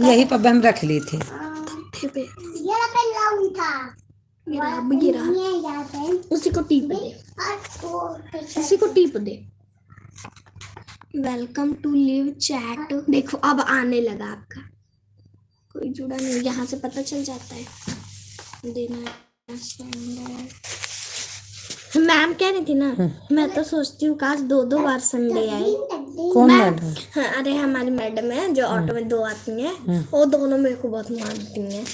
यही पर हम रख ली थी। उसी को टीप दे, उसी को टीप दे। Welcome to live chat. देखो अब आने लगा आपका, कोई जुड़ा नहीं, यहाँ से पता चल जाता है। देना मैम कह रही थी ना, मैं तो सोचती हूँ काश 2-2 बार संडे आए। कौन मैडम? हाँ, अरे हमारी मैडम है जो ऑटो में 2 आती हैं, वो दोनों मेरे को बहुत मारती हैं,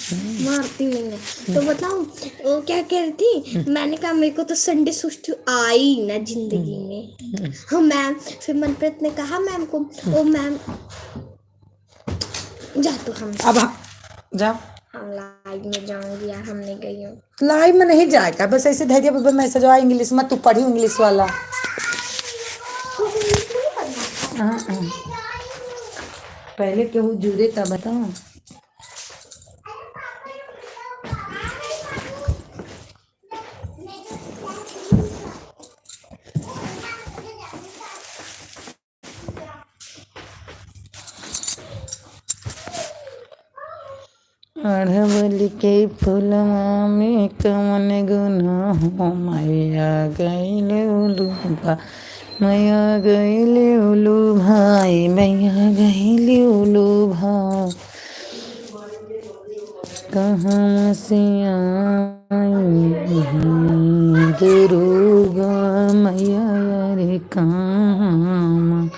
मारती नहीं है। तो बताऊँ वो क्या कह रही थी, मैंने कहा मेरे को तो संडे सोचती हूँ आई ना जिंदगी में। हाँ मैम, फिर मनप्रीत ने कहा मैम को, ओ मैम जा तो हम अब जाओ, हम लाइव में जाऊंगी यार, हम नहीं गई हूँ। लाइव में नहीं जाएगा, बस ऐसे धैर्य पर मैसेज आया इंग्लिश में, तू पढ़ी इंग्लिश वाला। पहले केहू जुड़े था बताओ। अढ़वल के फुलवा में कवन गुनाह हो, मैया गईल उलूबा, मैया गईल उलू भाई, मैया गईल उलू भाई, कहाँ से आई हैं दुर्गा मैया रे कहाँ,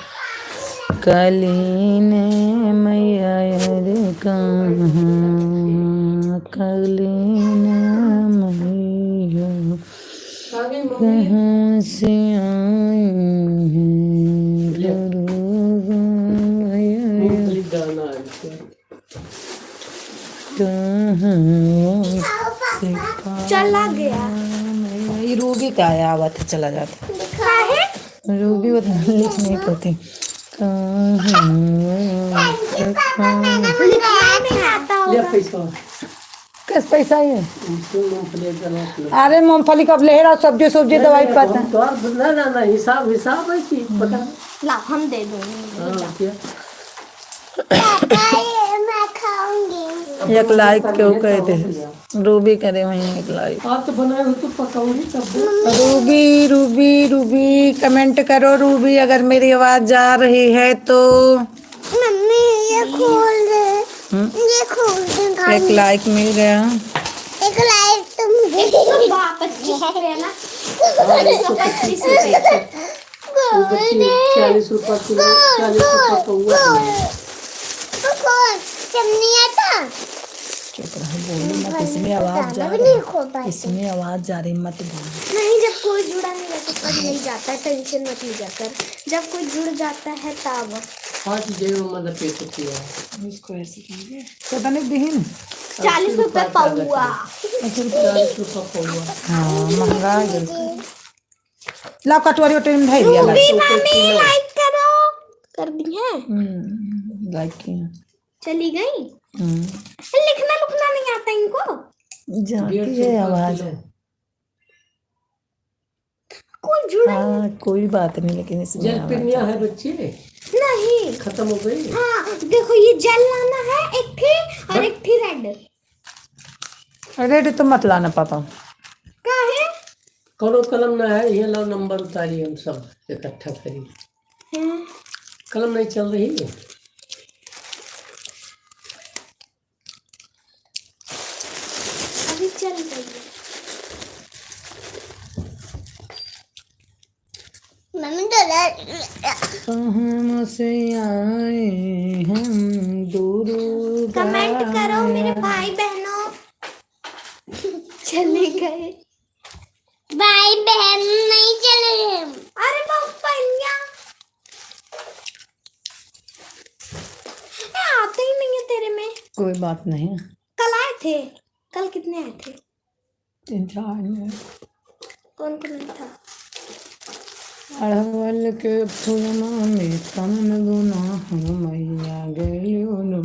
कलीन मैया रे कहाँ, कलीन मैया कहाँ से आई हैं दुर्गा मैया चला गया। ये रूबी का है, आवत चला जाता रूबी वो लिख नहीं पाती। किस पैसा है? अरे मूंगफली का लेहरा, सब्जी सब्जी दवाई पता ना हिसाब हिसाब है कि पता ला हम दे दूंगी। एक लाइक क्यों कहते हैं? रूबी करे वहीं एक लाइक। आप तो बनाए हो तो पकाऊंगी तब। रूबी रूबी रूबी कमेंट करो रूबी, अगर मेरी आवाज जा रही है तो। मम्मी ये खोल दे, ये खोल दे। एक लाइक मिल गया। एक लाइक तो मुझे 125 रुपये ना, 125 रुपये 40 रुपये किलो, 40 रुपये पौवा। चुप रहो, बोलो मत, इसमें आवाज जा रही, इसमें आवाज जा रही, मत बोलो। नहीं, जब कोई जुड़ा नहीं रहता तब नहीं जाता, टेंशन मत लीजिए कर, जब कोई जुड़ जाता है तब। हाँ जी, मतलब पैसे किया इसको ऐसे कीजिए, पता नहीं दिहिन 40 रुपये पौवा। 40 रुपये पौवा। हाँ महंगा है। ला कटोरी वटोरी में धर दिया, लाइक करो, कर दी है, लाइक किया, चली गई। लिखना लुखना नहीं आता इनको, जाती है आवाज। कोई जुड़ा हाँ कोई बात नहीं, लेकिन इसमें जल पिनिया है बच्चे नहीं, खत्म हो गई। हाँ देखो ये जेल लाना है एक थी और एक थी रेड। रेड तो मत लाना पापा। क्या है? करो कलम ना है, ये लो नंबर उतारी, हम सब इकट्ठा करी। कलम नहीं चल रही है। अभी चल रही है। मम्मी कहाँ से आए हम दूर, कमेंट करो मेरे भाई बहनों। चले गए भाई बहन, नहीं चले गए। अरे पापा आते ही नहीं है तेरे में। कोई बात नहीं, कल आए थे, कल कितने आए थे? 3-4। कौन कौन था? अढ़वल के फूलवा में कवन गुनाह, मैया गइलो।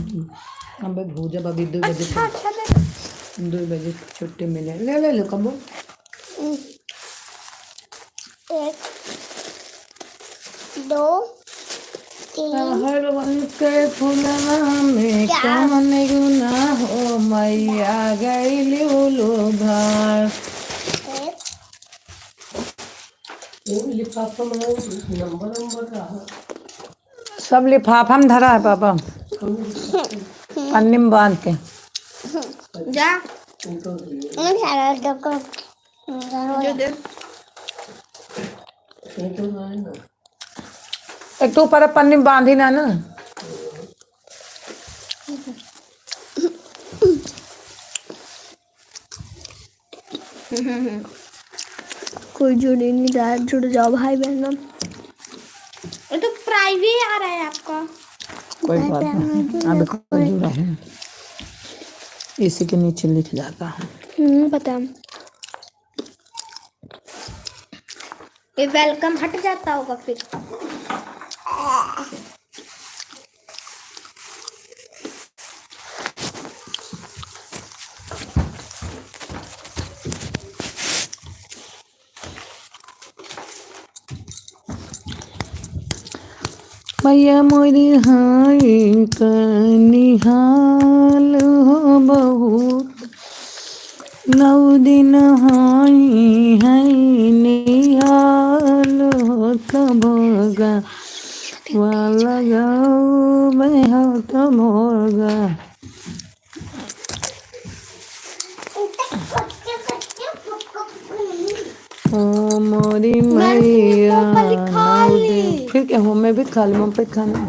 अब हो जब अभी 2 बजे, अच्छा 2 बजे छुट्टी मिले, ले ले लो कबो। 1 2 हरवन के फुलवा में कौन गुना हो मैया गैली घर। लिफाफा में नंबर नंबर रहा। सब लिफाफा में धरा है पापा, पन्नी में बांध के। जा उनको जो दे तो है ना। एक तो ऊपर पन्नी में बांधी ना ना। कोई जुड़ी नहीं रहा, जुड़ जाओ भाई बहनों। ये तो प्राइवेट आ रहा है आपका। कोई बात नहीं, अभी कोई जुड़ा है, इसी के नीचे लिख जाता है। पता। ये वेलकम हट जाता होगा फिर। मैया मोरी हाई निहाल हो बहुत, 9 दिन हाई है निहाल हो तबगा वाला गाँव में हो तबगा। ओ मोरी मैया फिर क्या हो, मैं भी खा लूँ, पे खाना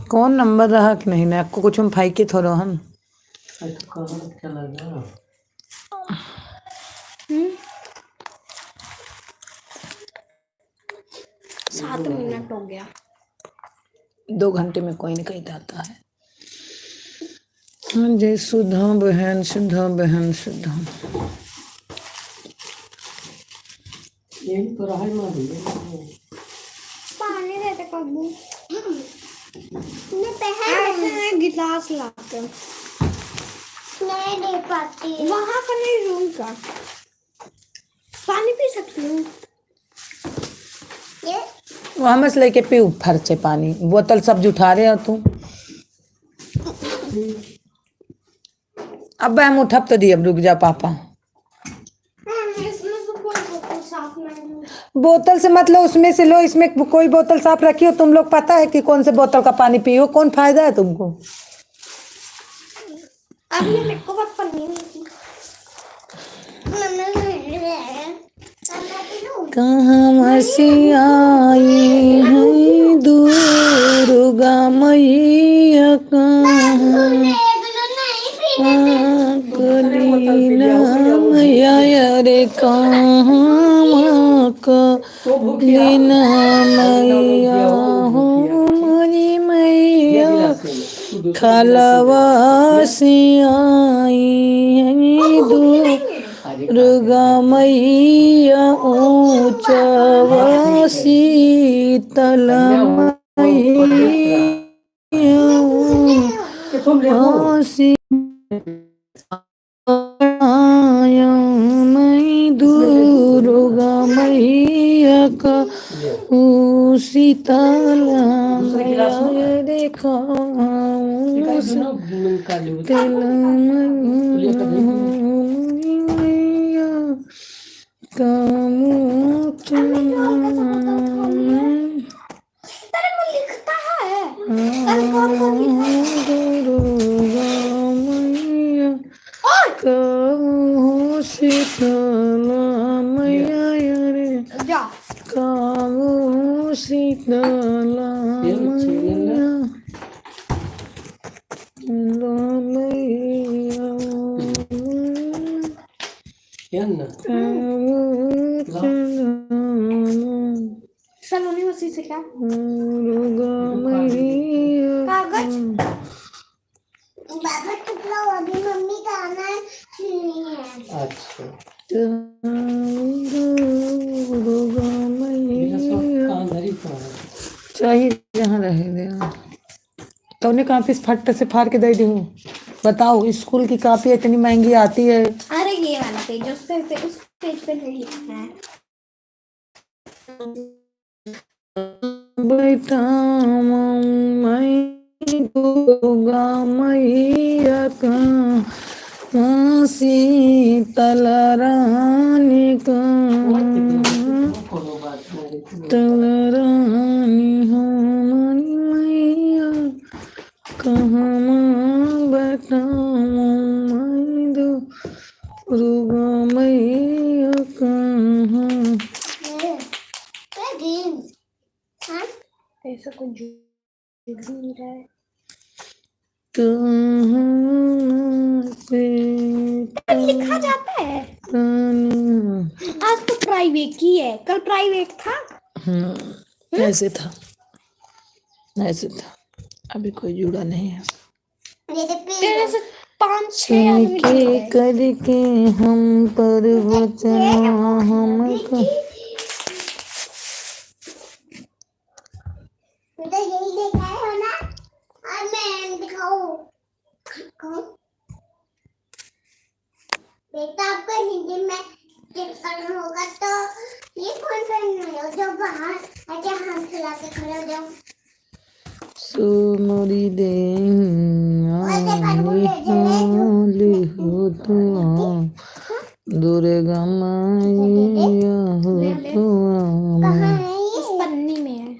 कौन नंबर रहा कि नहीं ना आपको कुछ हम फाई के थोड़ा हम तो कहाँ चला गया। 7 मिनट हो गया। 2 घंटे में कोई नहीं कहीं जाता है। हाँ जी, सुधा बहन सुधा बहन सुधा। यही तो रहा है माँ भी। पानी देते कबू। मैं पहले गिलास लाकर नहीं दे पाती। वहाँ का नहीं, रूम का। पानी पी सकती हूँ। वहाँ में से लेके पी फर्चे पानी, बोतल सब जुठा रहे हो तुम। अब हम उठब तो दी, अब रुक जा पापा। इसमें तो कोई बोतल साफ नहीं है। बोतल से मतलब उसमें से लो, इसमें कोई बोतल साफ रखी हो तुम लोग, पता है कि कौन से बोतल का पानी पियो, कौन फायदा है तुमको। अब ये मेरे को बात पढ़नी नहीं थी। कहाँ से आई है दुर्गा मैया, कहाँ मैया रे, कहाँ कलीना मैया हो मोरी मैया, खलवा से आई है दुर्गा मैया, ऊंचवा शीतल मैया मैं दुर्गा मैया का शीतल मैया देखा लिखता है। शीतल मैया रे, जा काऊ शीतल मैया सलोनी मसीह से क्या कागज बाबा टुकड़ा अभी मम्मी का आना नहीं है। अच्छा चाहिए जहाँ रहे देना तो उन्हें कापी फट से फाड़ के दे दी हूँ। बताओ स्कूल की कापी इतनी महंगी आती है। अरे ये वाला पेज उस पेज पे नहीं लिखना है। बेटा मैं दुर्गा मैया का शीतल रानी का तल रानी हो मनी मैया कहाँ बेटा मैं दुर्गा मैया कहाँ ऐसा कुछ नहीं रहा है। लिखा जाता है। आज तो प्राइवेट की है, कल प्राइवेट था। ऐसे था अभी कोई जुड़ा नहीं है। तेरे से 5-6 आदमी के करके हम पर वचन हमको तो यही देखा है ना, और मैं दिखाऊं बेटा। आपको हिंदी में करना होगा तो ये कौन सा नहीं हो जो बाहर आके हाथ फैला के खड़े हो जाओ। सुमरी दे हो तू दुर्गा मैया हो तू। कहाँ है ये? इस पन्नी में है।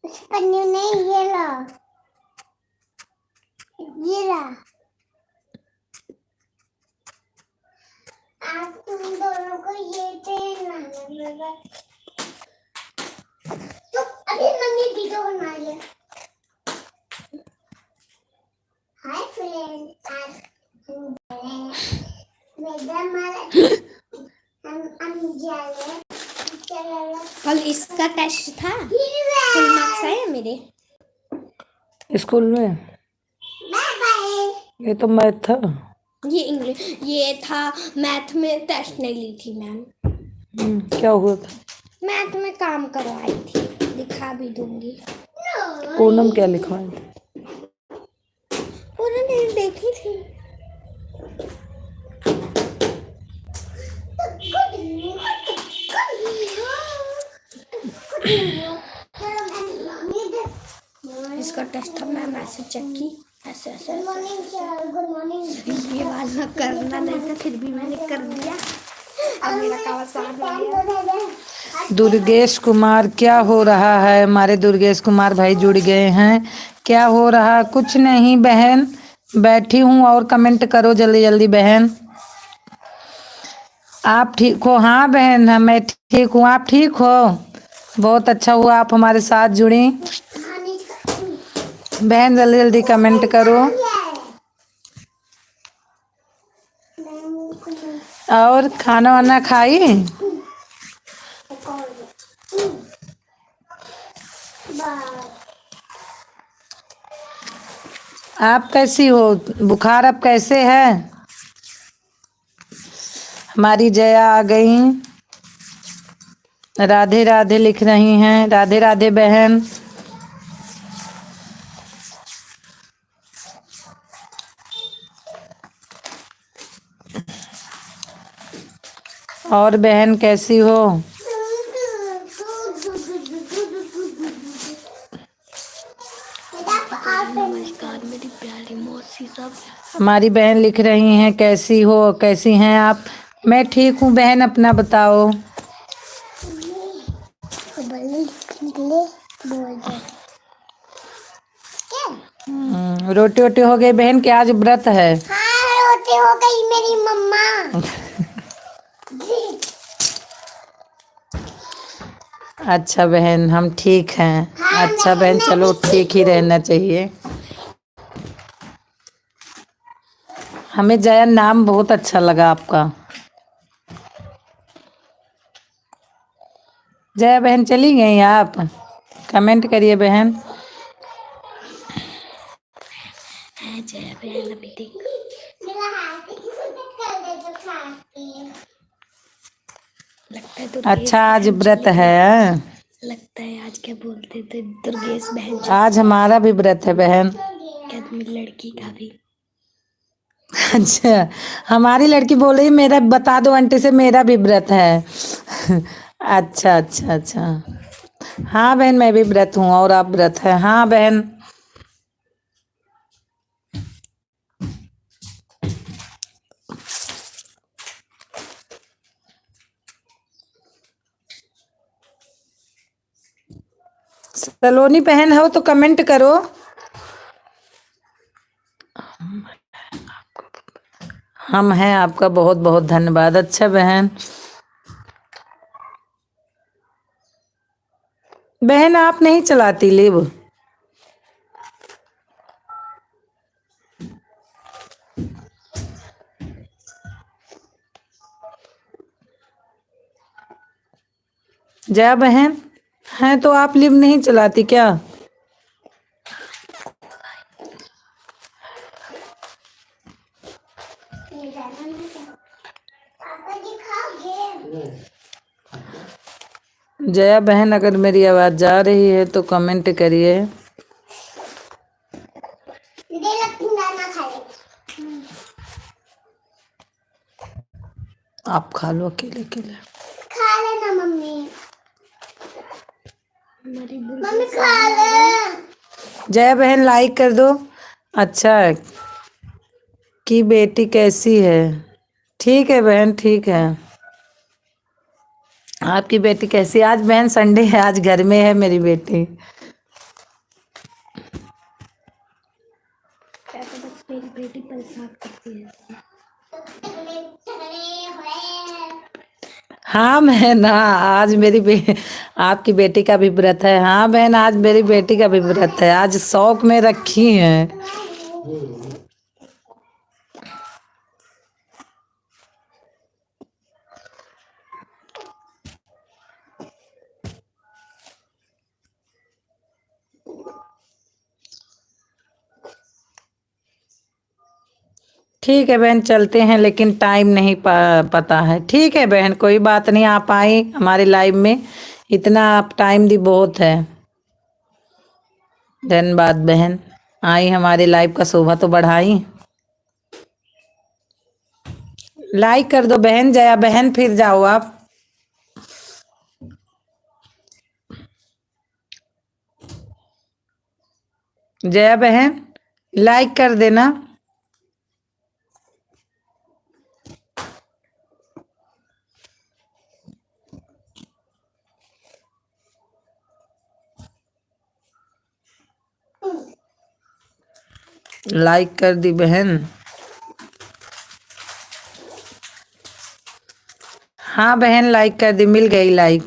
इस पन्नी में नहीं, ये ला। आज तुम दोनों को ये पहनना है। तो अभी मम्मी वीडियो बना रही है। हाय फ्रेंड, आज कल इसका टेस्ट था, फुल मार्क्स आए मेरे स्कूल में। ये तो मैथ था। ये इंग्लिश, ये था मैथ में टेस्ट नहीं ली थी मैम। क्या हुआ था? मैथ में काम करवाई थी, दिखा भी दूंगी। पूनम क्या लिखवाई थी? पूनम ने देखी थी। इसका टेस्ट था, मैं मैसेज चेक की। ऐसे ऐसे गुड मॉर्निंग। ये वाला करना नहीं था, फिर भी मैंने कर दिया। अब मेरा काम आसान हो गया। दुर्गेश कुमार, क्या हो रहा है? हमारे दुर्गेश कुमार भाई जुड़ गए हैं। क्या हो रहा? कुछ नहीं बहन, बैठी हूँ। और कमेंट करो जल्दी जल्दी बहन। आप ठीक हो? हाँ बहन, मैं ठीक हूँ। आप ठीक हो? बहुत अच्छा हुआ आप हमारे साथ जुड़ी बहन। जल्दी जल्दी कमेंट करो। और खाना वाना खाई? आप कैसी हो? बुखार अब कैसे है? हमारी जया आ गई, राधे राधे लिख रही हैं। राधे राधे बहन। और बहन कैसी हो? नमस्कार मेरी प्यारी मौसी सब। हमारी बहन लिख रही हैं कैसी हो, कैसी हैं आप? मैं ठीक हूँ बहन, अपना बताओ। रोटी वोटी हो गई बहन? क्या आज व्रत है? हाँ रोटी हो गई मेरी मम्मा। अच्छा बहन, हम ठीक हैं। हाँ, अच्छा बहन, चलो ठीक ही रहना चाहिए। हमें जया नाम बहुत अच्छा लगा आपका। जया बहन चली गई आप? कमेंट करिए बहन। जया बहन अभी देख। लगता है अच्छा आज व्रत है? लगता है आज क्या बोलते थे दुर्गेश बहन। आज हमारा भी व्रत है बहन। क्या तुम्हारी लड़की का भी? अच्छा, हमारी लड़की बोल रही मेरा बता दो आंटी से, मेरा भी व्रत है। अच्छा अच्छा अच्छा। हाँ बहन, मैं भी व्रत हूँ और आप व्रत है? हाँ बहन। सलोनी बहन हो तो कमेंट करो। हम हैं, आपका बहुत बहुत धन्यवाद। अच्छा बहन। बहन आप नहीं चलाती लिव? जया बहन है तो आप लिव नहीं चलाती क्या? जया बहन अगर मेरी आवाज जा रही है तो कमेंट करिए। आप खा लो अकेले अकेले। खा लेना मम्मी। मम्मी खा ले। जया बहन लाइक कर दो। अच्छा कि बेटी कैसी है? ठीक है बहन, ठीक है। आपकी बेटी कैसी है? आज बहन संडे है, आज घर में है मेरी बेटी। बस मेरी बेटी परेशान करती है। हाँ बहन, हाँ आज आपकी बेटी का भी व्रत है। हाँ बहन, आज मेरी बेटी का भी व्रत है। आज शौक में रखी है। ठीक है बहन, चलते हैं लेकिन टाइम नहीं पता है। ठीक है बहन, कोई बात नहीं। आप आई हमारे लाइव में, इतना आप टाइम दी बहुत है। धन्यवाद बहन, आई हमारे लाइव का शोभा तो बढ़ाई। लाइक कर दो बहन। जया बहन फिर जाओ आप। जया बहन लाइक कर देना। लाइक कर दी बहन। हाँ बहन लाइक कर दी, मिल गई लाइक।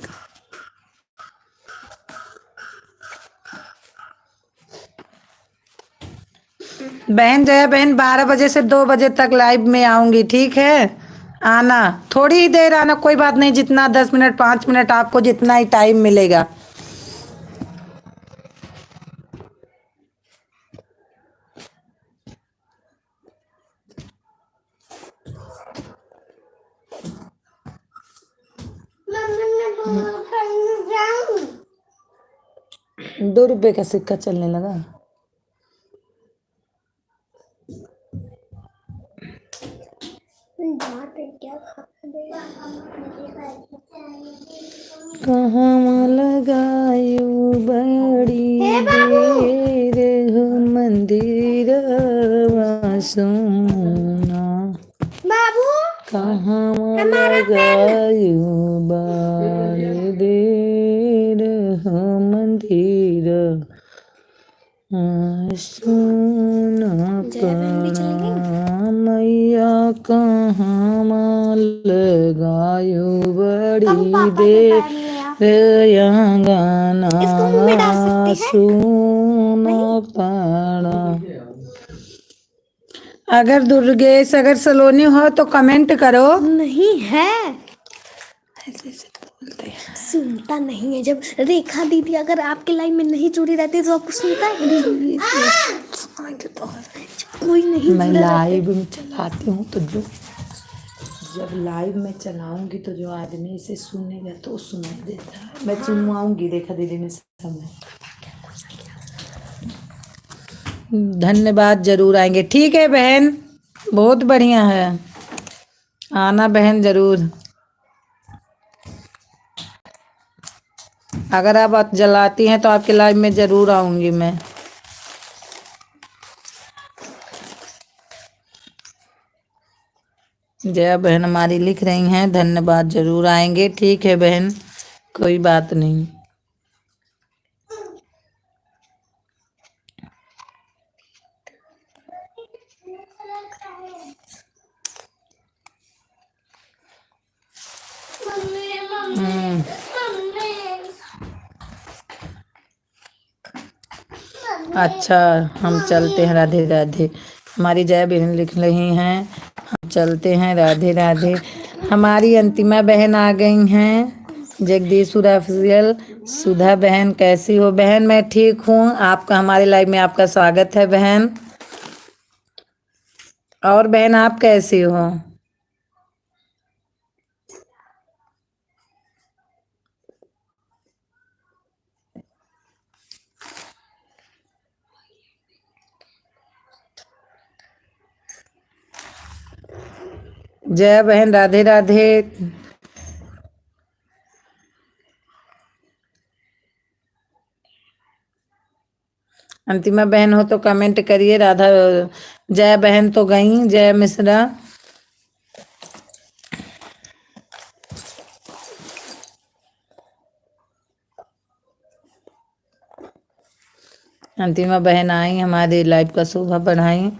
बहन जया बहन 12 बजे से 2 बजे तक लाइव में आऊंगी, ठीक है? आना, थोड़ी ही देर आना, कोई बात नहीं। जितना 10 मिनट 5 मिनट आपको जितना ही टाइम मिलेगा। ₹2 का सिक्का चलने लगा। कहाँ लगायू बड़ी देर हो मंदिर सोना। बाबू कहाँ लगायू बड़ी देर हो मंदिर सोना। मैया कहाँ लगायू बड़ी देर अंगना सोना पाड़ा। अगर दुर्गेश अगर सलोनी हो तो कमेंट करो। नहीं है, सुनता नहीं है। जब रेखा दीदी अगर आपके लाइन में नहीं जुड़ी रहती तो आपको सुनता है? कोई नहीं। मैं लाइव में चलाती हूँ तो जब लाइव में चलाऊंगी तो जो आदमी इसे सुनेगा तो सुनाई देता है। मैं सुनवाऊंगी रेखा दीदी में समय। धन्यवाद, जरूर आएंगे। ठीक है बहन, बहुत बढ़िया है, आना बहन जरूर। अगर आप जलाती हैं तो आपके लाइव में ज़रूर आऊँगी मैं। जया बहन हमारी लिख रही हैं धन्यवाद, ज़रूर आएंगे। ठीक है बहन, कोई बात नहीं। अच्छा, हम चलते हैं, राधे राधे। हमारी जया बहन लिख रही हैं हम चलते हैं, राधे राधे। हमारी अंतिमा बहन आ गई हैं, जगदीशपुर ऑफिशियल। सुधा बहन कैसी हो बहन? मैं ठीक हूँ। आपका हमारे लाइव में आपका स्वागत है बहन। और बहन आप कैसी हो? जय बहन, राधे राधे। अंतिमा बहन हो तो कमेंट करिए। राधा जय बहन तो गई, जय मिश्रा। अंतिमा बहन आई, हमारे लाइव का शोभा बढ़ाई।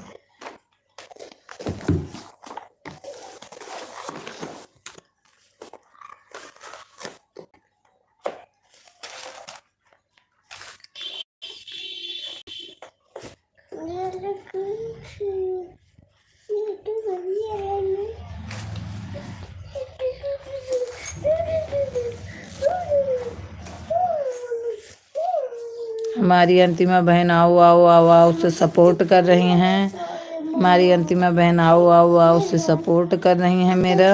हमारी अंतिमा बहन आओ आओ आओ आओ से सपोर्ट कर रही हैं। हमारी अंतिमा बहन आओ आओ आओ से सपोर्ट कर रही हैं मेरा।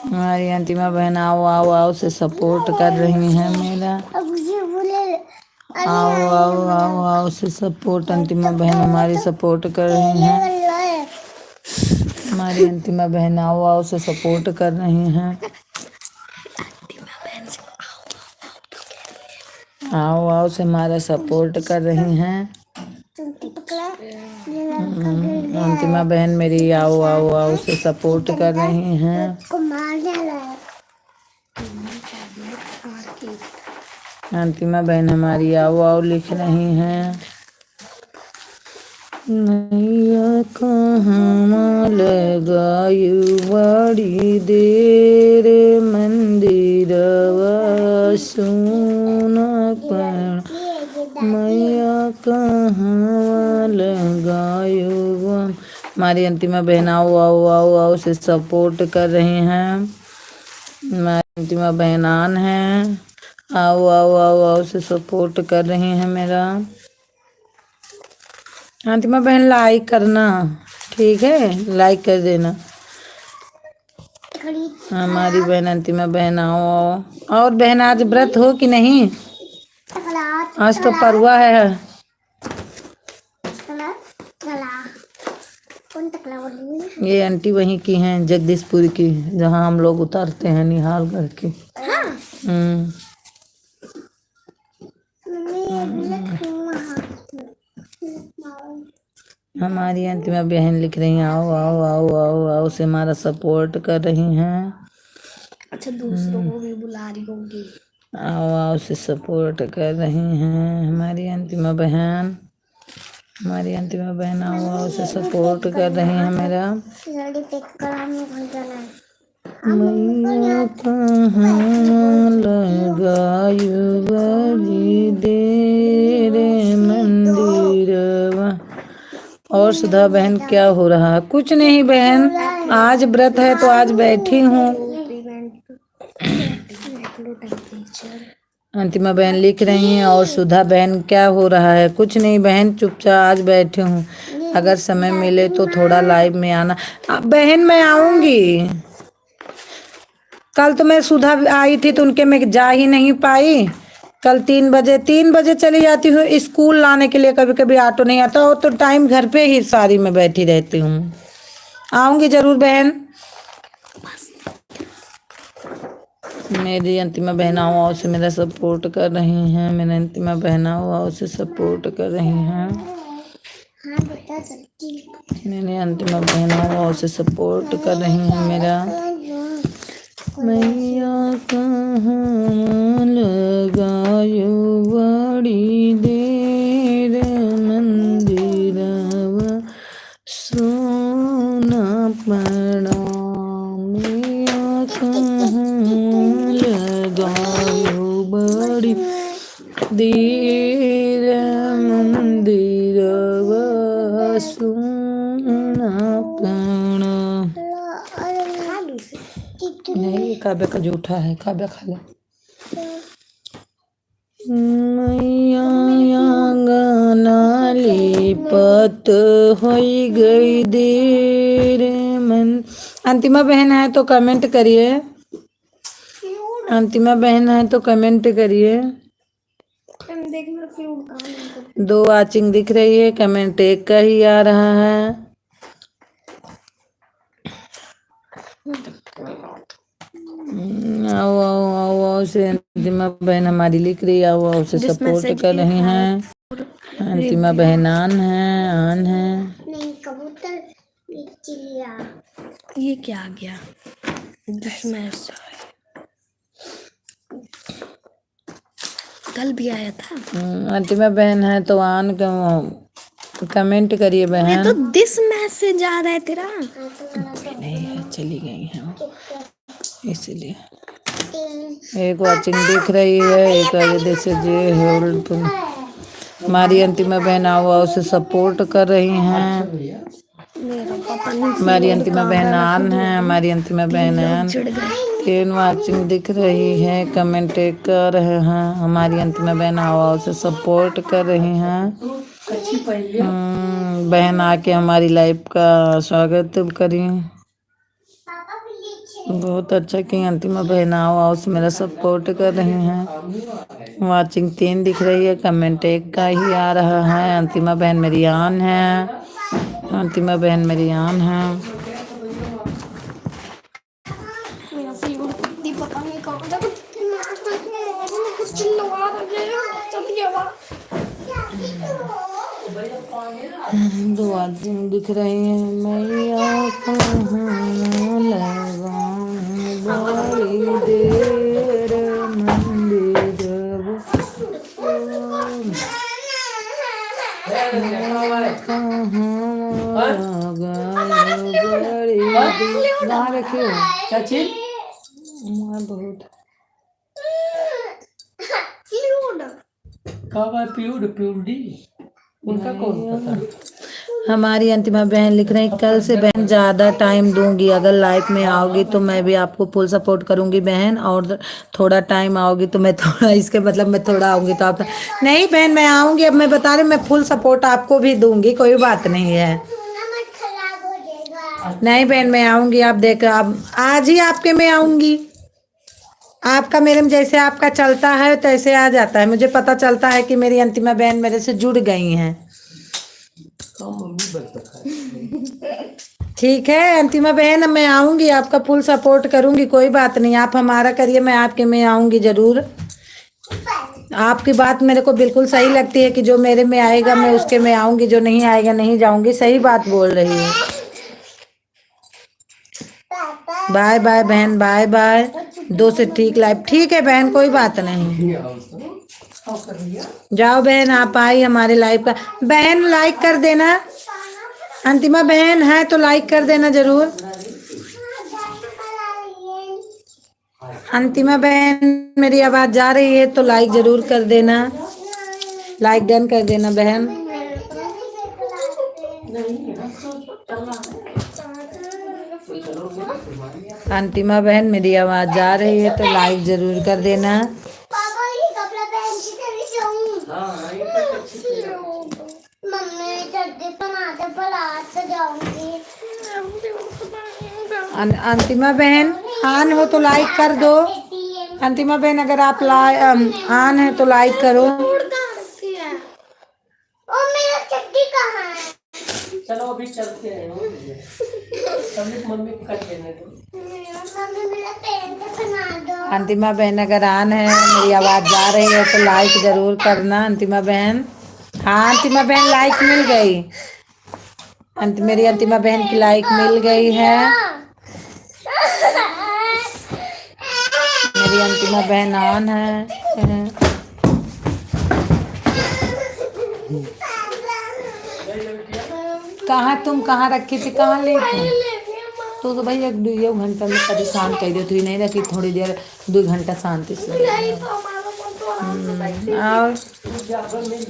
हमारी अंतिमा बहन आओ आओ आओ से सपोर्ट कर रही हैं मेरा। आओ आओ आओ आओ से सपोर्ट, अंतिमा बहन हमारी सपोर्ट कर रही हैं। हमारी अंतिमा बहन आओ आओ से सपोर्ट कर रही हैं। आओ आओ से हमारा सपोर्ट कर रही हैं। अंतिमा बहन मेरी आओ आओ आओ से सपोर्ट कर रही हैं। अंतिमा बहन हमारी आओ आओ लिख रही हैं। नैया कहाँ लगायु बड़ी देर, मंदिरवा सोना पण मैया कहाँ लगायु। हमारी अंतिमा बहन आओ आओ आओ आओ से सपोर्ट कर रही हैं। हमारी अंतिमा बहन आन है, आओ आओ आओ आओ से सपोर्ट कर रही हैं मेरा। अंतिमा बहन लाइक करना, ठीक है, लाइक कर देना। हमारी बहन अंतिमा बहन आओ। और बहन आज व्रत हो कि नहीं? आज तो परुआ है। ये आंटी वहीं की हैं, जगदीशपुर की, जहाँ हम लोग उतारते हैं निहाल करके। हमारी अंतिमा बहन लिख रही हैं आओ आओ आओ आओ आओ से हमारा सपोर्ट कर रही हैं। अच्छा, दूसरों को भी बुला रही होंगी। आओ आओ से सपोर्ट कर रही हैं हमारी अंतिमा बहन। हमारी अंतिमा बहन आओ आओ से सपोर्ट कर रही हैं मेरा। मैया कहाँ लगायु बड़ी देर, मंदिरवा। और सुधा बहन क्या हो रहा है? कुछ नहीं बहन, आज व्रत है तो आज बैठी हूँ। अंतिमा बहन लिख रही हैं। और सुधा बहन क्या हो रहा है? कुछ नहीं बहन, चुपचाप आज बैठी हूँ। अगर समय मिले तो थोड़ा लाइव में आना। बहन मैं आऊंगी। कल तो मैं सुधा आई थी तो उनके में जा ही नहीं पाई। कल 3 बजे चली जाती हूँ स्कूल लाने के लिए। कभी कभी ऑटो नहीं आता हो तो टाइम घर पे ही सारी में बैठी रहती हूँ। आऊंगी जरूर बहन। मेरी अंतिमा बहनाओं से मेरा सपोर्ट कर रही हैं। मेरे अंतिमा बहनाओं से सपोर्ट कर रही हैं। हाँ बेटा सच्ची। मेरी अंतिमा बहनाओं से सपोर्ट कर रही हैं मेरा। मैया कहाँ लगायो बड़ी देर मंदिरवा सोना पड़ा। मैया कहाँ लगायो बड़ी देर मंदिरवा सोना पड़ा। नहीं, ये काव्या का जूठा है, काव्या खा ले। मैया गाना लिपत होई गई देर मन। अंतिमा बहन है तो कमेंट करिए। अंतिमा बहन है तो कमेंट करिए। देख मेरा फ्लूट कहाँ है। 2 वाचिंग दिख रही है, कमेंट 1 का ही आ रहा है। आओ आओ आओ आओ से अंतिमा बहन हमारी लिख रही है। आओ आओ से सपोर्ट कर रही हैं। अंतिमा बहन आन है नहीं कबूतर चिड़िया। ये क्या आ गया जिसमें कल भी आया था। अंतिमा बहन है तो आन कमेंट करिए बहन। तो दिस मैसेज आ रहा है तेरा। नहीं है, चली गई हैं इसीलिए। 1 वाचिंग दिख रही है, 1 ये जे होल्ड। हमारी अंतिमा बहन आओ से सपोर्ट कर रही हैं। हमारी अंतिमा बहन आन है। हमारी अंतिमा बहन आन 3 वाचिंग दिख रही है, कमेंट 1 कर रहे हैं। हमारी अंतिमा बहन आओ से सपोर्ट कर रही हैं। बहन आके हमारी लाइफ का स्वागत करी। बहुत अच्छा कि अंतिमा बहन आओ से मेरा सपोर्ट कर रही हैं। वाचिंग 3 दिख रही है, कमेंट 1 का ही आ रहा है। अंतिमा बहन मेरी आन है। अंतिमा बहन मेरी आन है। दो आदमी दिख रही है। मैया कहाँ लगाऊं बड़ी देर मंदिर कहाँ रखी हो चाची? बहुत उनका कौन पता। हमारी अंतिमा बहन लिख रही कल से बहन ज़्यादा टाइम दूंगी। अगर लाइफ में आओगी तो मैं भी आपको फुल सपोर्ट करूंगी बहन। और थोड़ा टाइम आओगी तो मैं थोड़ा इसके मतलब मैं थोड़ा आऊंगी तो आप नहीं बहन मैं आऊंगी। अब मैं बता रही मैं फुल सपोर्ट आपको भी दूंगी, कोई बात नहीं है। नहीं बहन मैं आऊंगी। आप देख अब आज ही आपके में आऊंगी। आपका मेरे में जैसे आपका चलता है तैसे आ जाता है। मुझे पता चलता है कि मेरी अंतिमा बहन मेरे से जुड़ गई हैं। ठीक है अंतिमा बहन मैं आऊंगी, आपका फुल सपोर्ट करूंगी, कोई बात नहीं। आप हमारा करिए, मैं आपके में आऊंगी जरूर। आपकी बात मेरे को बिल्कुल सही लगती है कि जो मेरे में आएगा मैं उसके में आऊंगी, जो नहीं आएगा नहीं जाऊंगी। सही बात बोल रही है। बाय बाय बहन, बाय बाय। 2 से ठीक लाइफ ठीक है बहन, कोई बात नहीं। जाओ बहन आप आई हमारे लाइफ का। बहन लाइक कर देना। अंतिमा बहन है तो लाइक कर देना जरूर। अंतिमा बहन मेरी आवाज जा रही है तो लाइक जरूर कर देना। लाइक डन कर देना बहन। अंतिमा बहन मेरी आवाज जा रही है तो लाइक जरूर कर देना। अंतिमा बहन आन हो तो लाइक कर दो। अंतिमा बहन अगर आप आन है तो लाइक करो। मेरा चड्डी कहाँ है? चलो अभी चलते हैं, हो गया। अभी मम्मी को कर देने दो। मम्मी मेरा पेन बना दो। अंतिमा बहन अगर आन है, मेरी आवाज़ जा रही है तो लाइक जरूर करना अंतिमा बहन। हाँ अंतिमा बहन लाइक मिल गई। मेरी अंतिमा बहन की लाइक मिल गई है। मेरी अंतिमा बहन ऑन है। कहाँ तुम कहाँ रखी थी, कहाँ ली थी? तो भाई एक 2 घंटा में परेशान कर दी थी, नहीं रखी थोड़ी देर 2 घंटा शांति से। और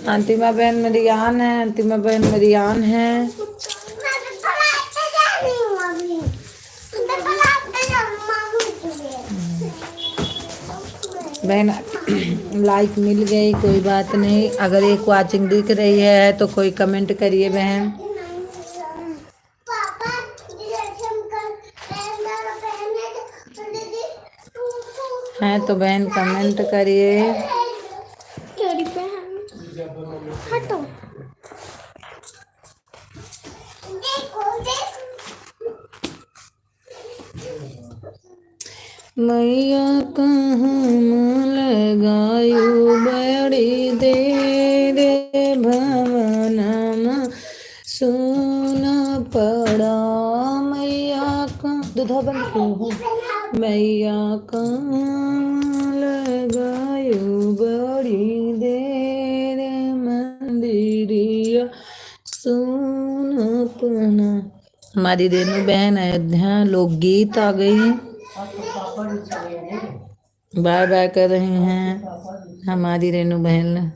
अंतिमा बहन मेरी आन है, अंतिमा बहन मेरी आन है। बहन लाइक मिल गई, कोई बात नहीं। अगर एक वाचिंग दिख रही है तो कोई कमेंट करिए बहन। है तो बहन कमेंट करिए। तेरी बहन हटो। मैया कहाँ लगायू बड़ी देर भवनमा सुना पड़ा। मैया का दूधा बंद क्यों हो? मैया कहाँ लगायू बड़ी देर मंदिरिया सुना पड़ा। हमारी रेणु बहन अयोध्या लोकगीत आ गई है, बाय बाय कर रही हैं। हमारी रेणु बहन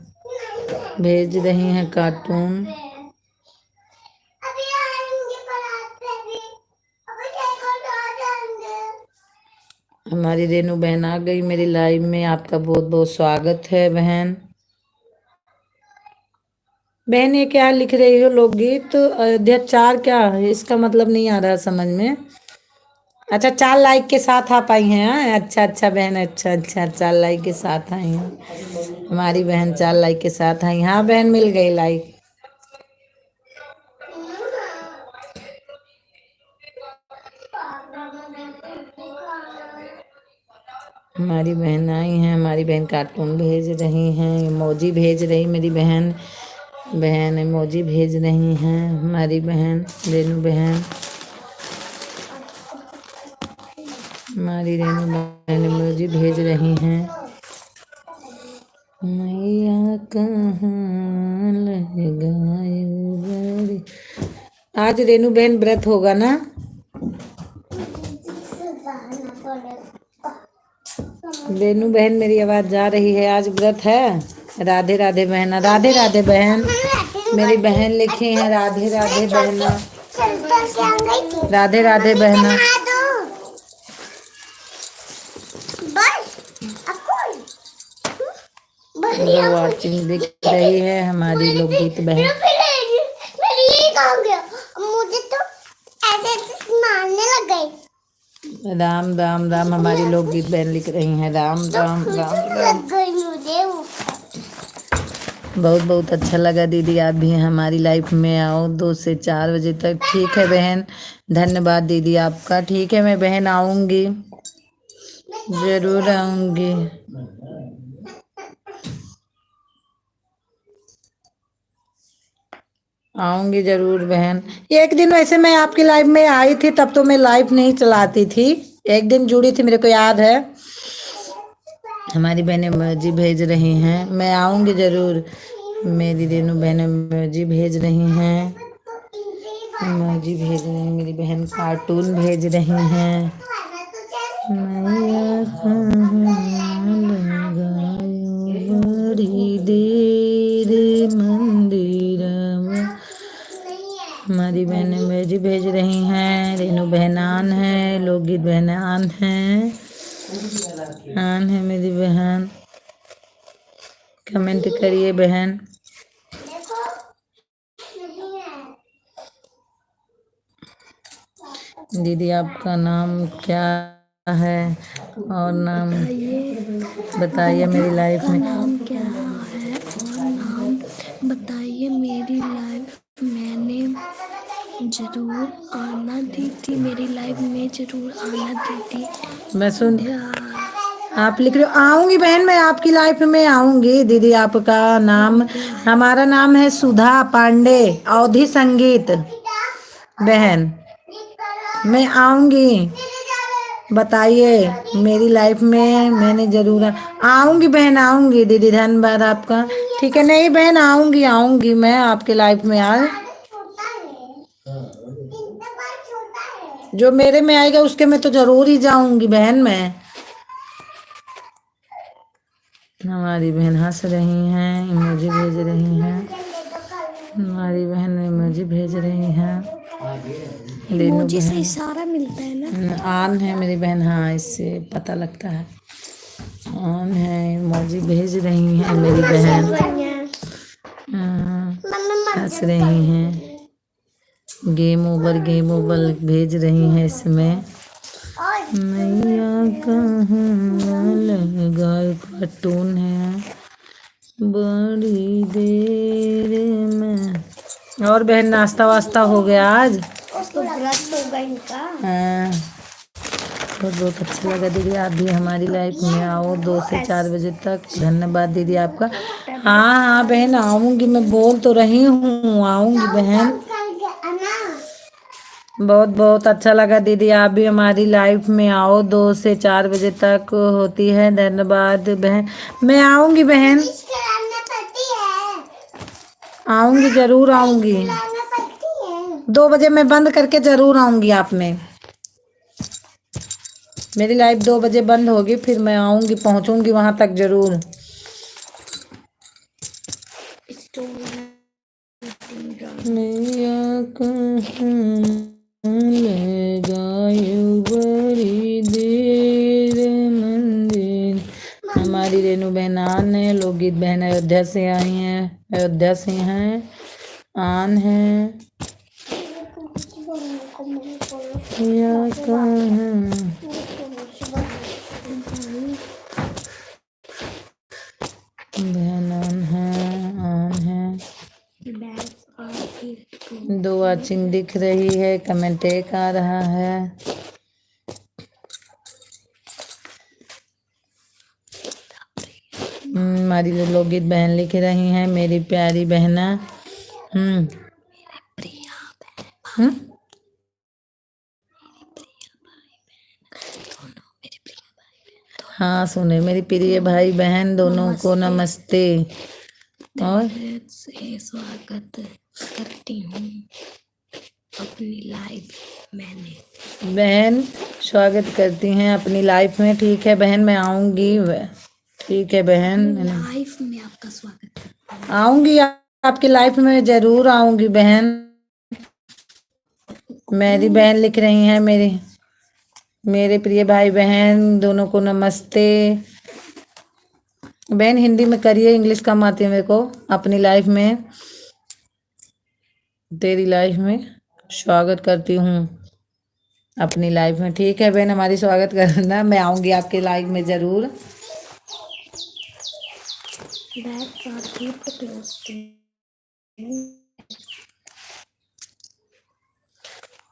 भेज रही हैं कार्टून। हमारी रेणु बहन आ गई मेरी लाइव में। आपका बहुत बहुत स्वागत है बहन। बहन ये क्या लिख रही हो लोकगीत? अयोध्या 4 क्या है इसका मतलब नहीं आ रहा समझ में। अच्छा 4 लाइक के साथ आप आई हैं? हाँ? अच्छा अच्छा बहन, अच्छा अच्छा 4 लाइक के साथ आई हैं हमारी बहन। 4 लाइक के साथ आई। हाँ बहन मिल गई लाइक। हमारी बहन आई हैं, हमारी बहन कार्टून भेज रही हैं, इमोजी भेज रही मेरी बहन। बहन इमोजी भेज रही हैं हमारी बहन रेणु बहन। हमारी रेणु बहन इमोजी भेज रही हैं। मैया कहाँ लगायू बड़ी। आज रेणु बहन व्रत होगा ना? रेणु बहन मेरी आवाज जा रही है, आज व्रत है। राधे राधे बहना, राधे राधे बहन। मेरी बहन लिखी है राधे राधे बहना, राधे राधे बहना। वाचिंग दिख रही है हमारी लोकगीत बहन। मुझे तो ऐसे मारने लग गई। राम राम राम हमारी लोकगीत बहन लिख रही हैं। राम राम राम राम। बहुत बहुत अच्छा लगा दीदी, आप भी हमारी लाइफ में आओ 2 से 4 बजे तक। ठीक है बहन, धन्यवाद दीदी आपका। ठीक है मैं बहन आऊँगी, जरूर आऊँगी। आऊँगी जरूर बहन। एक दिन वैसे मैं आपकी लाइव में आई थी, तब तो मैं लाइव नहीं चलाती थी। एक दिन जुड़ी थी, मेरे को याद है। हमारी बहनें इमोजी भेज रही हैं, मैं आऊँगी जरूर। मेरी रेणु बहनें इमोजी भेज रही हैं, इमोजी भेज रही हैं। मेरी बहन कार्टून भेज रही हैं। मैया कहाँ लगायू बड़ी देर मंदिरवा। हमारी बहनें इमोजी भेज रही हैं। रेणु बहनान है, लोकगीत बहनान है, आन है मेरी बहन। कमेंट करिए बहन। दीदी आपका नाम क्या है और नाम बताइए मेरी लाइफ में। नाम क्या है और नाम बताइए मेरी लाइफ। मैंने जरूर आना दीदी, मेरी लाइफ में जरूर आना दीदी। मैं सुन ध्यान। आप लिख रहे हो आऊंगी बहन, मैं आपकी लाइफ में आऊंगी दीदी। आपका नाम, हमारा नाम है सुधा पांडे, अवधि संगीत बहन। मैं आऊंगी, बताइए मेरी लाइफ में, मैंने जरूर आऊंगी बहन, आऊंगी दीदी। धन्यवाद आपका। ठीक है, नहीं बहन आऊंगी, आऊंगी मैं आपके लाइफ में। आज जो मेरे में आएगा उसके में तो जरूर ही जाऊंगी बहन मैं। हमारी बहन हंस रही हैं, इमोजी भेज रही हैं। हमारी बहन इमोजी भेज रही हैं। लीनू मुझे से बहन इशारा मिलता है ना। ऑन है मेरी बहन, हाँ इससे पता लगता है ऑन है। इमोजी भेज रही हैं मेरी बहन। हाँ, हंस रही हैं। गेम ओवर भेज रही हैं इसमें। मैया कहाँ लगा, कार्टून है बड़ी देर में। और बहन नाश्ता वास्ता हो गया आज? तो व्रत होगा इनका। हाँ, बहुत बहुत अच्छा लगा दीदी। आप भी हमारी लाइफ में आओ 2 से 4 बजे तक। धन्यवाद दीदी आपका। हाँ हाँ बहन आऊंगी, मैं बोल तो रही हूँ आऊंगी बहन। बहुत बहुत अच्छा लगा दीदी, आप भी हमारी लाइफ में आओ 2 से 4 बजे तक होती है। धन्यवाद बहन, मैं आऊंगी बहन, आऊंगी जरूर आऊंगी। 2 बजे मैं बंद करके जरूर आऊंगी आप में। मेरी लाइफ 2 बजे बंद होगी, फिर मैं आऊंगी, पहुंचूंगी वहां तक जरूर। मैया कहाँ ले गई बड़ी देर मंदिर। हमारी रेनू बहन आन है। लोकगीत बहन अयोध्या से आई हैं, अयोध्या से हैं, आन है। या कहाँ बहन आन है। 2 वाचिंग दिख रही है, कमेंट एक आ रहा है। हमारी लोकगीत बहन लिख रही हैं, मेरी प्यारी बहना। हाँ सुने, मेरी प्रिय भाई बहन दोनों को नमस्ते। और से स्वागत करती हूँ अपनी लाइफ मैंने। बहन स्वागत करती हैं अपनी लाइफ में। ठीक है बहन, मैं आऊंगी। ठीक है बहन, लाइफ में आपका स्वागत करती हूँ। आऊंगी आपकी लाइफ में जरूर आऊंगी बहन। मेरी बहन लिख रही हैं, मेरे प्रिय भाई बहन दोनों को नमस्ते। बहन हिंदी में करिए, इंग्लिश कम आती है मेरे को। अपनी लाइफ में, तेरी लाइफ में स्वागत करती हूँ अपनी लाइफ में। ठीक है बहन, हमारी स्वागत करना, मैं आऊंगी आपके लाइफ में जरूर।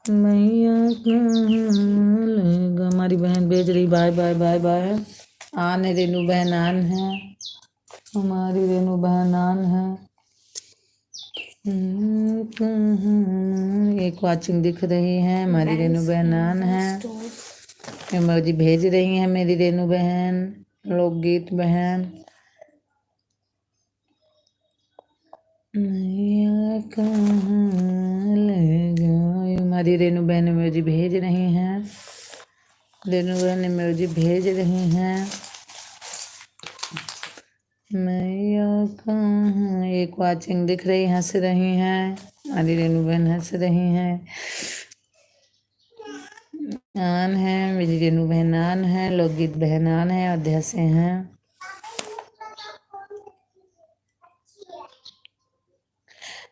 मैया कहाँ लगा, हमारी बहन भेज रही बाय बाय बाय बाय। आन है रेनू बहन, आन है हमारी रेनू बहन, आन है। एक वाचिंग दिख रही है, हमारी रेनू बहन आन है। इमोजी भेज रही है मेरी रेनू बहन, लोकगीत बहन। मैया कहाँ ले गई, हमारी रेनू बहन इमोजी भेज रही हैं। रेनू बहन इमोजी भेज रही हैं। मैया कहाँ, एक वाचिंग दिख रही, हंस रही हैं। हमारी रेनू बहन हंस रही हैं। आन है मेरी रेनू बहन, आन है। लोकगीत बहन आन है, अयोध्या से हैं।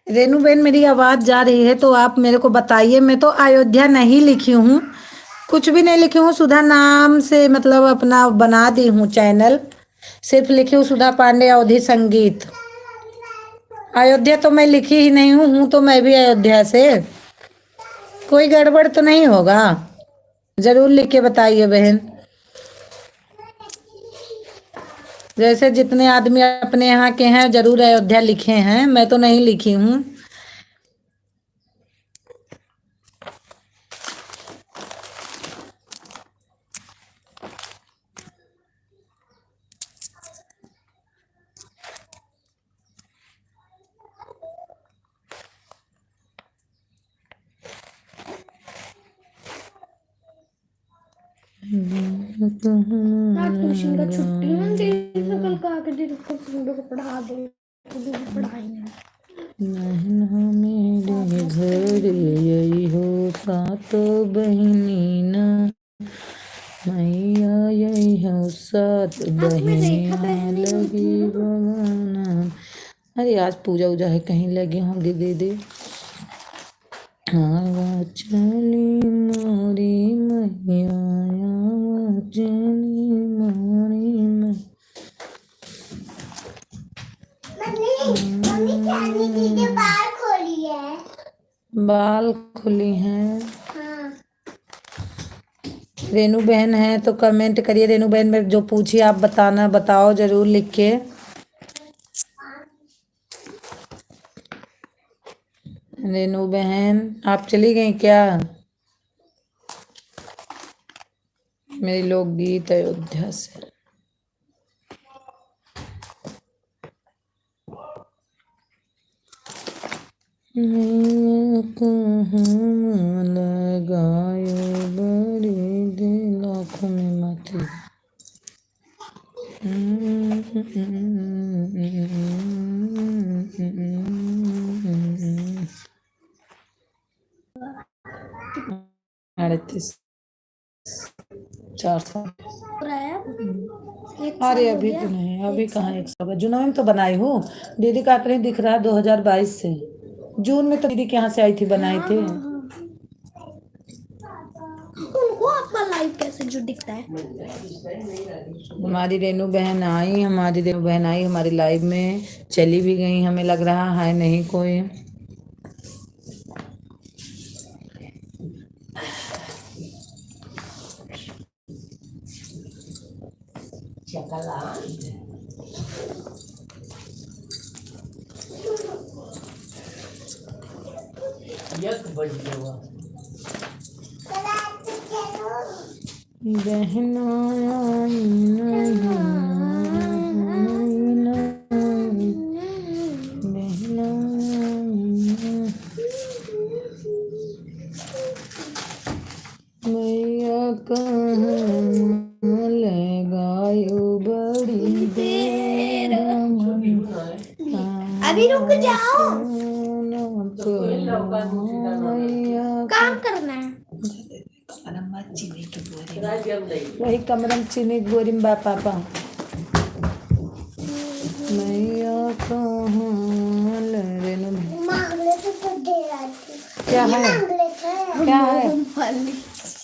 रेनू बहन मेरी आवाज जा रही है तो आप मेरे को बताइए। मैं तो अयोध्या नहीं लिखी हूँ, कुछ भी नहीं लिखी हूँ। सुधा नाम से मतलब अपना बना दी हूँ चैनल, सिर्फ लिखी हूँ सुधा पांडे अवधि संगीत। अयोध्या तो मैं लिखी ही नहीं हूँ, तो मैं भी अयोध्या से। कोई गड़बड़ तो नहीं होगा? जरूर लिख के बताइए बहन। जैसे जितने आदमी अपने यहाँ के हैं जरूर अयोध्या लिखे हैं, मैं तो नहीं लिखी हूँ। ट्यूशन का छुट्टी में दे कल का के दे को पढ़ा दो पढ़ाई नहीं मेरे घर यही हो सात बहिनी ना, मैया यही हो सात बहिनियाँ लगी बगाना। अरे आज पूजा उजा है, कहीं लगे होंगे दीदी। आवा चली मोरी मैया, आवा चली मोरी मैया। बाल खुली हैं। रेनू बहन है तो कमेंट करिए। रेनू बहन में जो पूछी आप बताना, बताओ जरूर लिख के। रेनू बहन आप चली गई क्या? मेरी लोकगीत अयोध्या से। कहाँ लगायो बड़ी दिल आँखों में माथी। अड़तीस 400। अरे अभी तो नहीं, अभी कहाँ 100। जून में तो बनाई हूँ दीदी का आंकड़े दिख रहा है 2022 से। जून में तो दीदी के यहाँ से आई थी, बनाई थी। उनको आपका लाइव कैसे जो दिखता है? हमारी रेनू बहन आई, हमारी लाइव में, चली भी गई। हमें लग रहा है नहीं कोई। बहना मैया कहाँ लगायो बड़ी देर अभी रुक जाओ, काम करना है। वही कमरम चीनी गोरी बा पापा। मैया कहाँ रेनू क्या है? क्या है?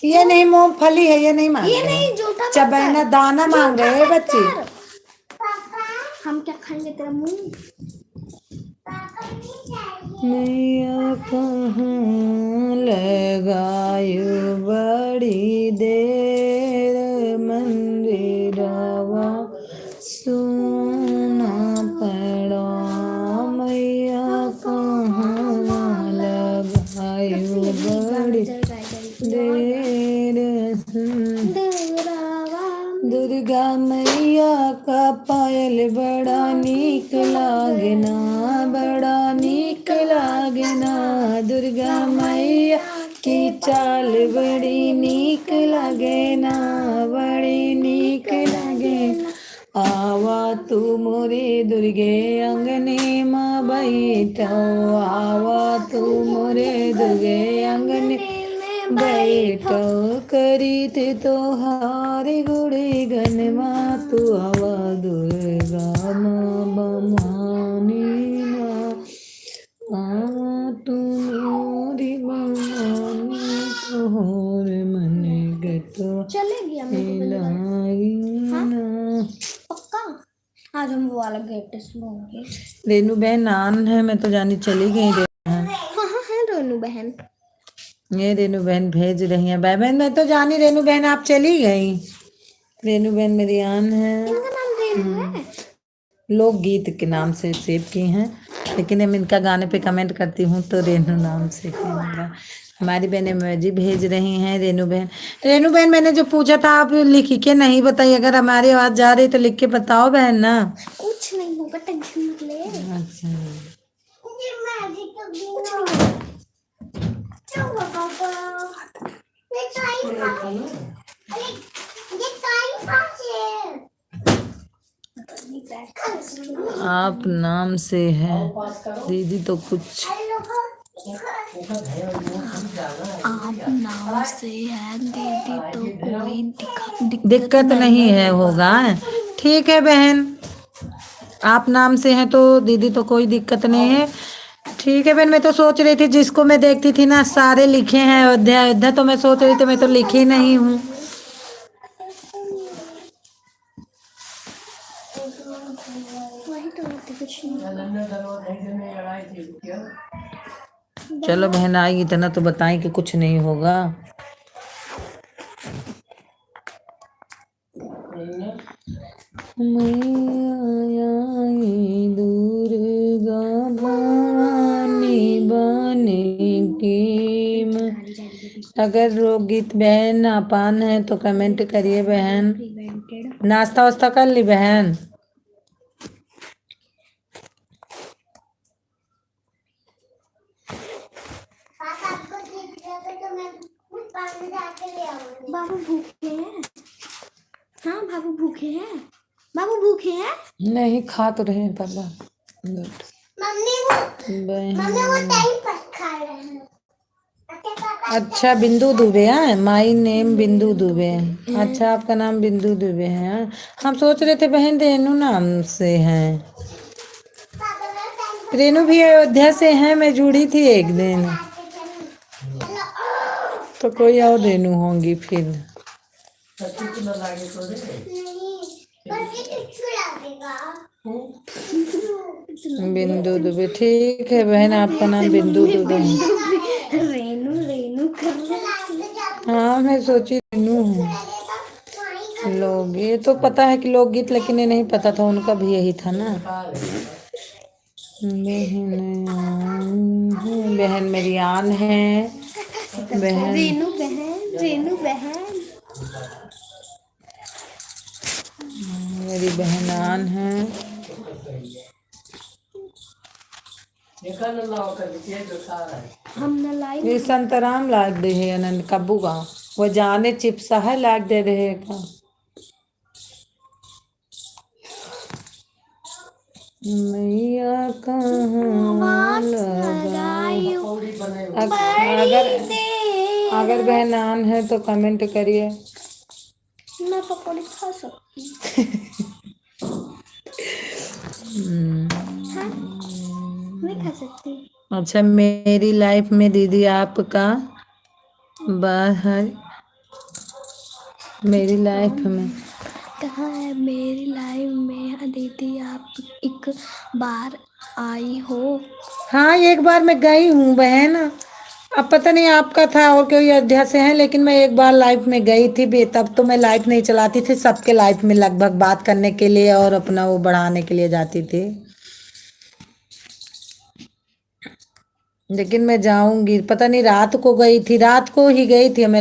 ये नहीं मूंगफली है, ये नहीं मांग ये रहे नहीं हैं। झूठा चबैना दाना मांग रहे हैं बच्चे। हम क्या खाएंगे तेरा मुंह? मैया कहाँ लगायो बड़ी देर मंदिरवा सुना पड़ा, मैया कहाँ लगायो बड़ी देर। दुर्गा मैया का पायल बड़ा नीक लागना, बड़ा नीक लागना। दुर्गा मैया की चाल बड़ी नीक लगेना, बड़ी नीक लगेना। आवा तू मोरे दुर्गे अंगने माँ बैठो, आवा तू मोरे दुर्गे अंगने बैठो। करीत तोहार गुड़ी गनमा, तू आवा दुर्गा माँ बमानी माँ, आवा तू मोरी बमानी तोहर मन गतो चलेगी पक्का। आज हम वो वाला गेट सुनोगे। रेनू बहन नान है, मैं तो जानी चली गई। कहाँ है रेनू बहन? ये रेनू बहन भेज रही है। बहन मैं तो जानी रेनू बहन आप चली गई। रेनू बहन मेरी आन है। इनका नाम रेनू है। लोकगीत के नाम से सेव की हैं, लेकिन हम इनका गाने पे कमेंट करती हूँ तो रेनू नाम से कहूँगा। हमारी बहनें मैजी भेज रही हैं। रेनू बहन, रेनू बहन मैंने जो पूछा था आप लिख के नहीं बताई। अगर हमारी आवाज़ जा रही तो लिख के बताओ बहन ना। कुछ नहीं होगा, टेंशन मत ले। अच्छा ये मैजिक का बिना चलो पापा, ये टाइम पास, अरे ये टाइम पास है। आप नाम से है दीदी तो कुछ आप नाम से है दीदी तो कोई दिक्कत नहीं है होगा। ठीक है बहन, आप नाम से हैं तो दीदी तो कोई दिक्कत नहीं है। ठीक है बहन, मैं तो सोच रही थी जिसको मैं देखती थी ना सारे लिखे हैं अयोध्या अयोध्या, तो मैं सोच रही थी मैं तो लिखी नहीं हूँ। वही तो होती कुछ नहीं। चलो बहन आई इतना तो बताएं कि कुछ नहीं होगा। दुर्गा भवानी बने की अगर लोकगीत बहन आपान है तो कमेंट करिए बहन। नाश्ता वास्ता कर ली बहन? बाबू भूखे हैं? हाँ बाबू भूखे हैं। बाबू भूखे हैं? नहीं खा तो रहे हैं पापा। मम्मी वो टाइम पर खा रहे हैं। अच्छा बिंदु दुबे है। माई नेम बिंदु दुबे। अच्छा आपका नाम बिंदु दुबे है। हम सोच रहे थे बहन रेनू नाम से हैं। रेनू भी अयोध्या से है, मैं जुड़ी थी एक दिन। तो कोई और रेनू होंगी फिर। बिंदु दुबे ठीक है बहन, आपका नाम बिंदु दुबे है। रेनू रेनू कर। हाँ मैं सोची रेनू हूँ। लोग ये तो पता है कि लोकगीत, लेकिन ये नहीं पता था उनका भी यही था ना। बहन मेरी आन है। बहन रेनू बहन, रेनू बहन। मेरी बहन आन है। हम न लाई ये संतराम लाग दे है अनंत कब्बू का वो जाने चिप्सा है लाग दे रहे का। मैया कहाँ लगाई। अगर अगर बहन आन है तो कमेंट करिए। मैं पकौड़ी खा सकती हाँ? मैं खा सकती। अच्छा मेरी लाइफ में दीदी आपका बाहर मेरी लाइफ में कहाँ है मेरी लाइफ में दीदी आप एक बार आई हो। हाँ एक बार मैं गई हूँ बहन। अब पता नहीं आपका था और कोई अयोध्या से है, लेकिन मैं एक बार लाइफ में गई थी बे। तब तो मैं लाइफ नहीं चलाती थी, सबके लाइफ में लगभग बात करने के लिए और अपना वो बढ़ाने के लिए जाती थी। लेकिन मैं जाऊंगी, पता नहीं रात को गई थी, रात को ही गई थी हमें